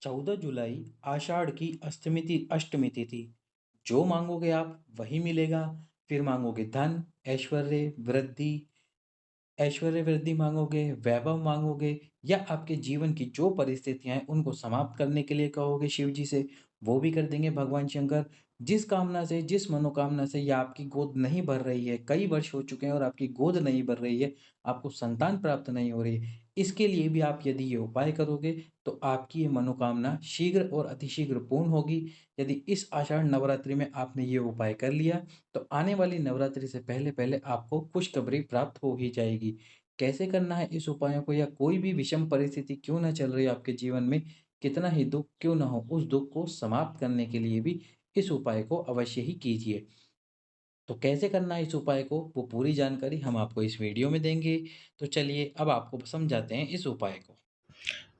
14 जुलाई आषाढ़ की अष्टमी तिथि। जो मांगोगे आप वही मिलेगा। फिर मांगोगे धन, ऐश्वर्य वृद्धि मांगोगे, वैभव मांगोगे, या आपके जीवन की जो परिस्थितियां हैं उनको समाप्त करने के लिए कहोगे शिव जी से, वो भी कर देंगे भगवान शंकर। जिस कामना से, जिस मनोकामना से या आपकी गोद नहीं भर रही है, कई वर्ष हो चुके हैं और आपकी गोद नहीं भर रही है, आपको संतान प्राप्त नहीं हो रही है, इसके लिए भी आप यदि ये उपाय करोगे तो आपकी ये मनोकामना शीघ्र और अतिशीघ्र पूर्ण होगी। यदि इस आषाढ़ नवरात्रि में आपने ये उपाय कर लिया तो आने वाली नवरात्रि से पहले पहले आपको खुशखबरी प्राप्त हो ही जाएगी। कैसे करना है इस उपायों को, या कोई भी विषम परिस्थिति क्यों ना चल रही हो आपके जीवन में, कितना ही दुख क्यों ना हो, उस दुख को समाप्त करने के लिए भी इस उपाय को अवश्य ही कीजिए। तो कैसे करना है इस उपाय को, वो पूरी जानकारी हम आपको इस वीडियो में देंगे। तो चलिए अब आपको समझाते हैं इस उपाय को।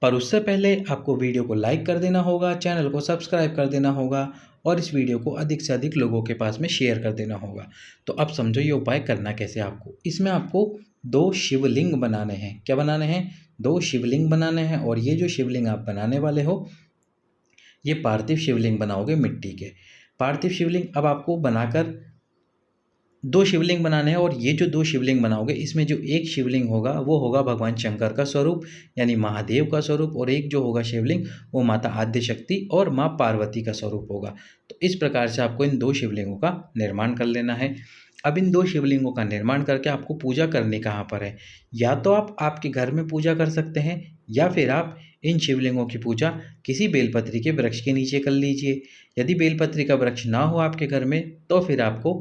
पर उससे पहले आपको वीडियो को लाइक कर देना होगा, चैनल को सब्सक्राइब कर देना होगा और इस वीडियो को अधिक से अधिक लोगों के पास में शेयर कर देना होगा। तो अब समझो ये उपाय करना कैसे आपको। इसमें आपको 2 शिवलिंग बनाने हैं। क्या बनाने हैं? 2 शिवलिंग बनाने हैं, और ये जो शिवलिंग आप बनाने वाले हो, ये पार्थिव शिवलिंग बनाओगे मिट्टी के। पार्थिव शिवलिंग अब आपको बनाकर 2 शिवलिंग बनाने हैं, और ये जो 2 शिवलिंग बनाओगे इसमें जो एक शिवलिंग होगा वो होगा भगवान शंकर का स्वरूप यानी महादेव का स्वरूप, और एक जो होगा शिवलिंग वो माता आद्य शक्ति और माँ पार्वती का स्वरूप होगा। तो इस प्रकार से आपको इन 2 शिवलिंगों का निर्माण कर लेना है। अब इन 2 शिवलिंगों का निर्माण करके आपको पूजा करनी कहाँ पर है? या तो आप आपके घर में पूजा कर सकते हैं, या फिर आप इन शिवलिंगों की पूजा किसी बेलपत्री के वृक्ष के नीचे कर लीजिए। यदि बेलपत्री का वृक्ष ना हो आपके घर में तो फिर आपको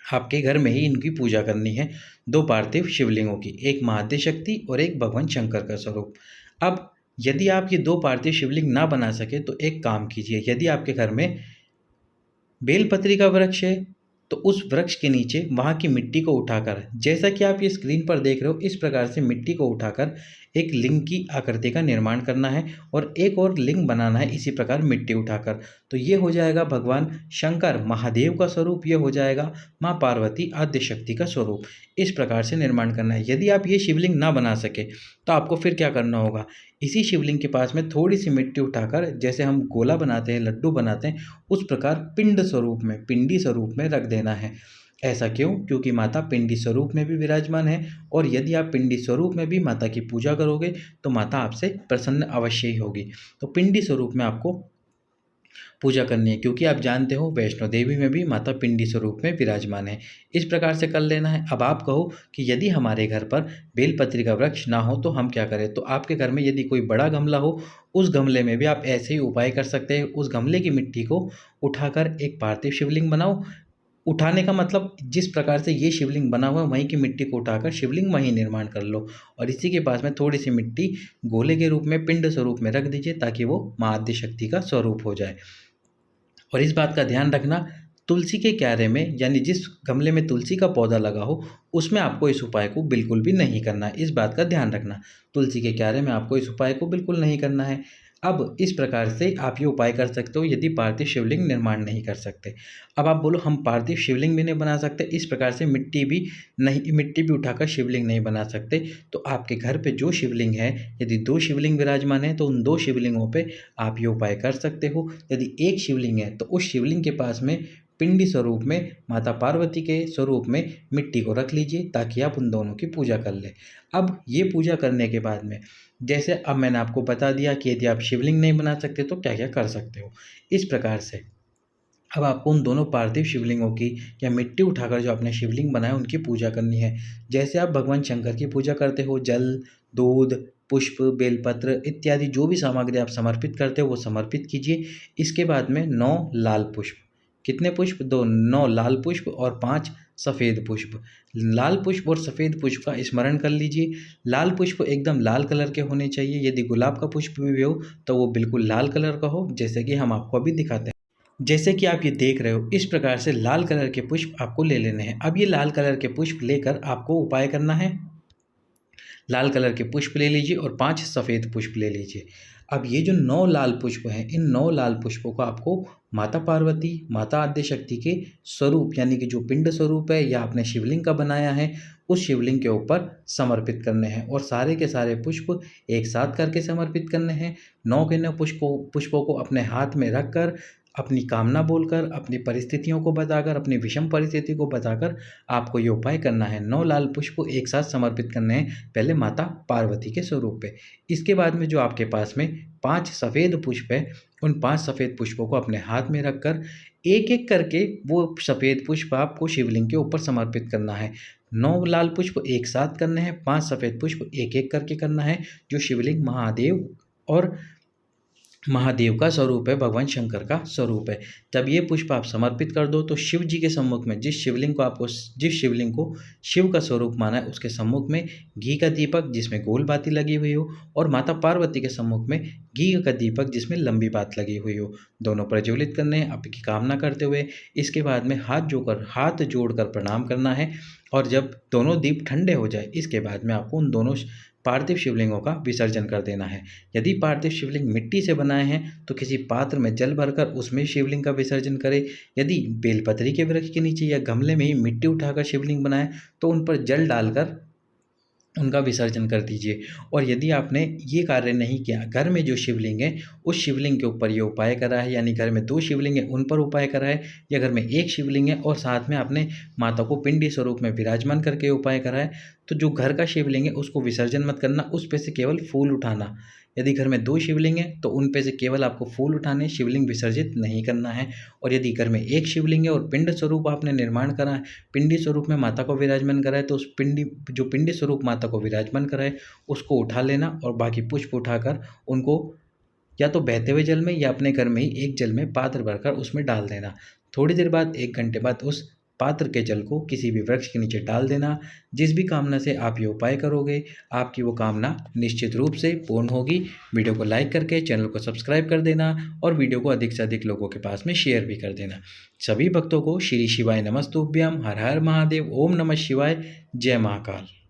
आपके घर में ही इनकी पूजा करनी है। 2 पार्थिव शिवलिंगों की, एक महाआद्य शक्ति और एक भगवान शंकर का स्वरूप। अब यदि आप ये 2 पार्थिव शिवलिंग ना बना सके तो एक काम कीजिए, यदि आपके घर में बेलपत्री का वृक्ष है तो उस वृक्ष के नीचे वहाँ की मिट्टी को उठाकर, जैसा कि आप ये स्क्रीन पर देख रहे हो, इस प्रकार से मिट्टी को उठाकर एक लिंग की आकृति का निर्माण करना है और एक और लिंग बनाना है इसी प्रकार मिट्टी उठाकर। तो ये हो जाएगा भगवान शंकर महादेव का स्वरूप, ये हो जाएगा माँ पार्वती आद्य शक्ति का स्वरूप। इस प्रकार से निर्माण करना है। यदि आप ये शिवलिंग ना बना सके तो आपको फिर क्या करना होगा? इसी शिवलिंग के पास में थोड़ी सी मिट्टी उठाकर, जैसे हम गोला बनाते हैं, लड्डू बनाते हैं, उस प्रकार पिंड स्वरूप में, पिंडी स्वरूप में रख देना है। ऐसा क्यों? क्योंकि माता पिंडी स्वरूप में भी विराजमान है, और यदि आप पिंडी स्वरूप में भी माता की पूजा करोगे तो माता आपसे प्रसन्न अवश्य ही होगी। तो पिंडी स्वरूप में आपको पूजा करनी है, क्योंकि आप जानते हो वैष्णो देवी में भी माता पिंडी स्वरूप में विराजमान है। इस प्रकार से कर लेना है। अब आप कहो कि यदि हमारे घर पर बेलपत्री का वृक्ष ना हो तो हम क्या करें? तो आपके घर में यदि कोई बड़ा गमला हो, उस गमले में भी आप ऐसे ही उपाय कर सकते हैं। उस गमले की मिट्टी को उठाकर एक पार्थिव शिवलिंग बनाओ। उठाने का मतलब, जिस प्रकार से ये शिवलिंग बना हुआ है वहीं की मिट्टी को उठाकर शिवलिंग वहीं निर्माण कर लो, और इसी के पास में थोड़ी सी मिट्टी गोले के रूप में, पिंड स्वरूप में रख दीजिए, ताकि वो माँ आद्य शक्ति का स्वरूप हो जाए। और इस बात का ध्यान रखना, तुलसी के क्यारे में, यानी जिस गमले में तुलसी का पौधा लगा हो उसमें आपको इस उपाय को बिल्कुल भी नहीं करना है। इस बात का ध्यान रखना, तुलसी के क्यारे में आपको इस उपाय को बिल्कुल नहीं करना है। अब इस प्रकार से आप ये उपाय कर सकते हो यदि पार्थिव शिवलिंग निर्माण नहीं कर सकते। अब आप बोलो हम पार्थिव शिवलिंग भी नहीं बना सकते, इस प्रकार से मिट्टी भी उठाकर शिवलिंग नहीं बना सकते, तो आपके घर पे जो शिवलिंग है, यदि 2 शिवलिंग विराजमान है तो उन 2 शिवलिंगों पे आप ये उपाय कर सकते हो। यदि एक शिवलिंग है तो उस शिवलिंग के पास में पिंडी स्वरूप में, माता पार्वती के स्वरूप में मिट्टी को रख लीजिए, ताकि आप उन दोनों की पूजा कर लें। अब ये पूजा करने के बाद में, जैसे अब मैंने आपको बता दिया कि यदि आप शिवलिंग नहीं बना सकते तो क्या क्या कर सकते हो। इस प्रकार से अब आपको उन दोनों पार्थिव शिवलिंगों की, या मिट्टी उठाकर जो आपने शिवलिंग बनाया उनकी पूजा करनी है। जैसे आप भगवान शंकर की पूजा करते हो, जल, दूध, पुष्प, बेलपत्र इत्यादि जो भी सामग्री आप समर्पित करते हो वो समर्पित कीजिए। इसके बाद में 9 लाल पुष्प, कितने पुष्प? 2, 9 लाल पुष्प और 5 सफ़ेद पुष्प। लाल पुष्प और सफ़ेद पुष्प का स्मरण कर लीजिए। लाल पुष्प एकदम लाल कलर के होने चाहिए। यदि गुलाब का पुष्प भी हो तो वो बिल्कुल लाल कलर का हो, जैसे कि हम आपको अभी दिखाते हैं। जैसे कि आप ये देख रहे हो, इस प्रकार से लाल कलर के पुष्प आपको ले लेने हैं। अब ये लाल कलर के पुष्प लेकर आपको उपाय करना है। लाल कलर के पुष्प ले लीजिए और 5 सफ़ेद पुष्प ले लीजिए। अब ये जो 9 लाल पुष्प हैं, इन 9 लाल पुष्पों को आपको माता पार्वती, माता आद्य शक्ति के स्वरूप, यानी कि जो पिंड स्वरूप है या आपने शिवलिंग का बनाया है, उस शिवलिंग के ऊपर समर्पित करने हैं और सारे के सारे पुष्प एक साथ करके समर्पित करने हैं। 9 के 9 पुष्पों को अपने हाथ में रखकर, अपनी कामना बोलकर, अपनी परिस्थितियों को बताकर, अपनी विषम परिस्थिति को बताकर आपको ये उपाय करना है। 9 लाल पुष्प एक साथ समर्पित करने हैं, पहले माता पार्वती के स्वरूप पे। इसके बाद में जो आपके पास में 5 सफ़ेद पुष्प है, उन 5 सफ़ेद पुष्पों को अपने हाथ में रखकर एक-एक करके वो सफ़ेद पुष्प आपको शिवलिंग के ऊपर समर्पित करना है। 9 लाल पुष्प एक साथ करने हैं, 5 सफ़ेद पुष्प एक-एक करके करना है, जो शिवलिंग महादेव का स्वरूप है, भगवान शंकर का स्वरूप है। जब ये पुष्प आप समर्पित कर दो तो शिव जी के सम्मुख में, जिस शिवलिंग को शिव का स्वरूप माना है, उसके सम्मुख में घी का दीपक जिसमें गोल बाती लगी हुई हो, और माता पार्वती के सम्मुख में घी का दीपक जिसमें लंबी बात लगी हुई हो, दोनों प्रज्वलित करने हैं आपकी कामना करते हुए। इसके बाद में हाथ जोड़कर प्रणाम करना है, और जब दोनों दीप ठंडे हो जाए, इसके बाद में आपको उन दोनों पार्थिव शिवलिंगों का विसर्जन कर देना है। यदि पार्थिव शिवलिंग मिट्टी से बनाए हैं तो किसी पात्र में जल भरकर उसमें शिवलिंग का विसर्जन करें। यदि बेलपत्री के वृक्ष के नीचे या गमले में ही मिट्टी उठाकर शिवलिंग बनाए तो उन पर जल डालकर उनका विसर्जन कर दीजिए। और यदि आपने ये कार्य नहीं किया, घर में जो शिवलिंग है उस शिवलिंग के ऊपर ये उपाय करा है, यानी घर में 2 शिवलिंग है उन पर उपाय करा है, या घर में 1 शिवलिंग है और साथ में आपने माता को पिंडी स्वरूप में विराजमान करके उपाय करा है, तो जो घर का शिवलिंग है उसको विसर्जन मत करना, उस पे से केवल फूल उठाना। यदि घर में 2 शिवलिंग है तो उन पे से केवल आपको फूल उठाने, शिवलिंग विसर्जित नहीं करना है। और यदि घर में 1 शिवलिंग है और पिंड स्वरूप आपने निर्माण करा है, पिंडी स्वरूप में माता को विराजमान करा है, तो उस पिंडी स्वरूप माता को विराजमान करा है उसको उठा लेना, और बाकी पुष्प उठाकर उनको या तो बहते हुए जल में या अपने घर में ही एक जल में पात्र भरकर उसमें डाल देना। थोड़ी देर बाद, 1 घंटे बाद, उस पात्र के जल को किसी भी वृक्ष के नीचे डाल देना। जिस भी कामना से आप ये उपाय करोगे, आपकी वो कामना निश्चित रूप से पूर्ण होगी। वीडियो को लाइक करके चैनल को सब्सक्राइब कर देना, और वीडियो को अधिक से अधिक लोगों के पास में शेयर भी कर देना। सभी भक्तों को श्री शिवाय नमस्तुभ्यम, हर हर महादेव, ओम नमः शिवाय, जय महाकाल।